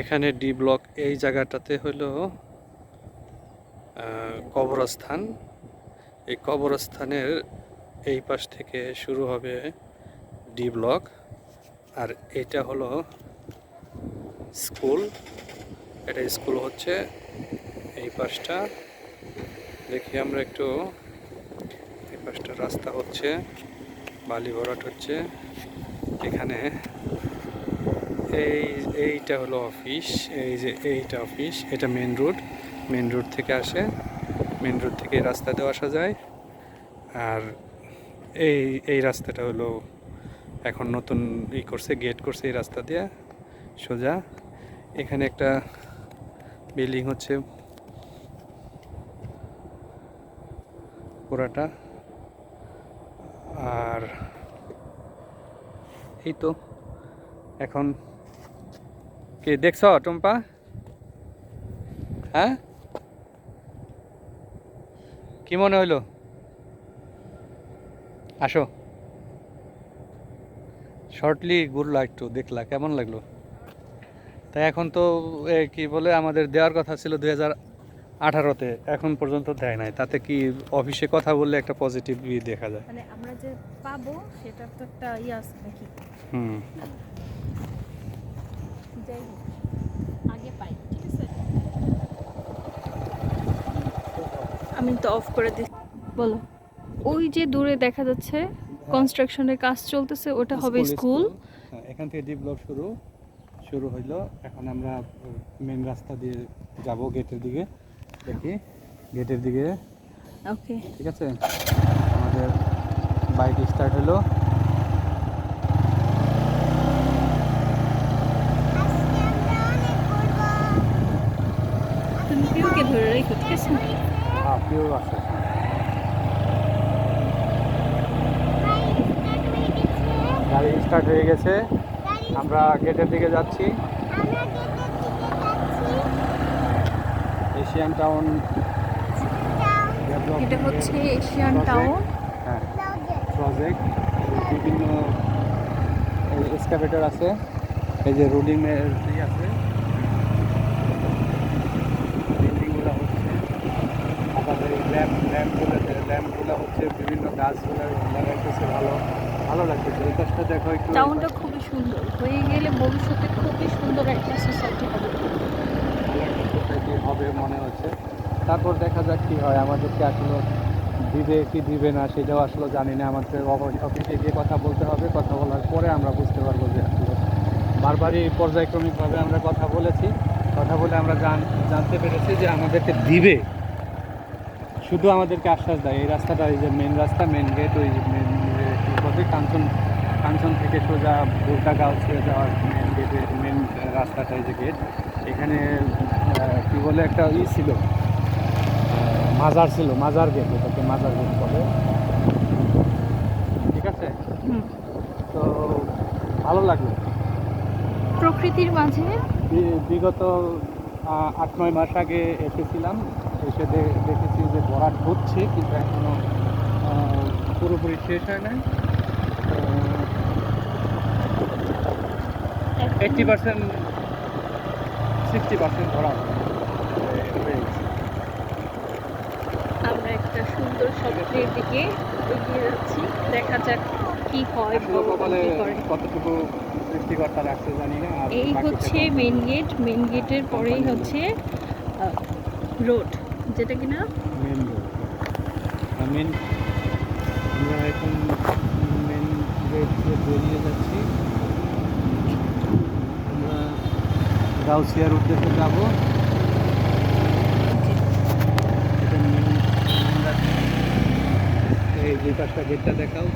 এখানে D block এই জায়গাটাতে হলো কবরস্থান। এই কবরস্থানের এই পাশ থেকে শুরু হবে ডি ব্লক, আর এটা হলো স্কুল। এটা স্কুল হচ্ছে এই পাশটা। দেখি আমরা একটু, এই পাশটা রাস্তা হচ্ছে, বালি ভরাট হচ্ছে এখানে। এইটা হলো অফিস, এই যে এইটা অফিস, এটা মেন রোড। মেন রোড থেকে আসে, মেন রোড থেকে এই রাস্তা দিয়ে আসা যায়। আর এই এই রাস্তাটা হলো এখন নতুন করছে, গেট করছে এই রাস্তা দিয়ে সোজা। এখানে একটা বিল্ডিং হচ্ছে পুরাটা। আর এই তো এখন কি দেখছ টম্পা? হ্যাঁ, কি মনে হইলো? আসো, শর্টলি ঘুরলা, একটু দেখলা, কেমন লাগলো? তাই এখন তো কি বলে আমাদের দেওয়ার কথা ছিল 2018-তে, এখন পর্যন্ত দেয় নাই। তাতে কি অফিসে কথা বললে একটা পজিটিভ দেখা যায়, মানে আমরা যে পাবো সেটা তো একটা আছে নাকি? হুম। যাই হোক, আগে পাই, ঠিক আছে। আমি তো অফ করে দিই। বলো, ওই যে দূরে দেখা যাচ্ছে কনস্ট্রাকশনের কাজ চলতেছে, ওটা হবে স্কুল। এখান থেকে ডি ব্লক শুরু হইলো। এখন আমরা মেন রাস্তা দিয়ে যাব গেটের দিকে। দেখি গেটের দিকে। ওকে, ঠিক আছে, আমাদের বাইক স্টার্ট হলো। তুমি পিওকে ধরে রেখো, ঠিক আছে? হ্যাঁ, পিও আছে। গাড়ি স্টার্ট হয়ে গেছে, আমরা গেটের দিকে যাচ্ছি। এশিয়ান টাউন এটা হচ্ছে এশিয়ান টাউন। হ্যাঁ, প্রজেক্ট। বিভিন্ন এক্সকাভেটর আছে, এই যে রোলিংয়ের আছে, বিল্ডিংগুলো হচ্ছে। আবার এই ল্যাম্পগুলো হচ্ছে বিভিন্ন গাছগুলো লাগাইতেছে। ভালো লাগতেছে। এই কাজটা দেখো একটু। টাউনটা খুবই সুন্দর হয়ে গেলে ভবিষ্যতে খুবই সুন্দর একটা সোসাইটি হবে। সোসাইটি হবে মনে হচ্ছে। তারপর দেখা যাক কি হয়, আমাদেরকে আসলে দিবে কি দিবে না সেটাও আসলে জানি না। আমাদের অফিসে গিয়ে কথা বলতে হবে, কথা বলার পরে আমরা বুঝতে পারবো যে আসলে বারবারই পর্যায়ক্রমিকভাবে আমরা কথা বলেছি। কথা বলে আমরা জানতে পেরেছি যে আমাদেরকে দিবে, শুধু আমাদেরকে আশ্বাস দেয়। এই রাস্তাটা, এই যে মেন রাস্তা, মেন গেট, ওই মেন পথে কাঞ্চন থেকে সোজা বোরকাগাঁও ছেড়ে যাওয়ার মেন গেটে, মেন রাস্তাটা, এই যে গেট, এখানে কী বলে একটা ছিল, মাজার ছিল, মাজার গেট, এটাকে মাজার গেট বলে। ঠিক আছে, তো ভালো লাগলো। প্রকৃতির মাঝে বিগত 8-9 মাস আগে এসেছিলাম, এসে দেখেছি যে ভরাট হচ্ছে, কিন্তু এখনো পুরোপুরি শেষ হয় নাই। 80%, 60% ভরাট হয়ে গেছে। আমরা একটা সুন্দর স্বপ্নের দিকে এগিয়ে যাচ্ছি, দেখা যাক কি হয়, কতটুকু সৃষ্টিকর্তা রাখতে জানি না। এই হচ্ছে মেন গেট, মেন গেটের পরেই হচ্ছে রোড, যেটা কিনা মেন রোড। আমরা এখন মেন গেট দিয়ে বেরিয়ে যাচ্ছি। আমরা গাউসিয়ার উদ্দেশ্যে যাব। এই যে পাশটা গেটটা দেখাও।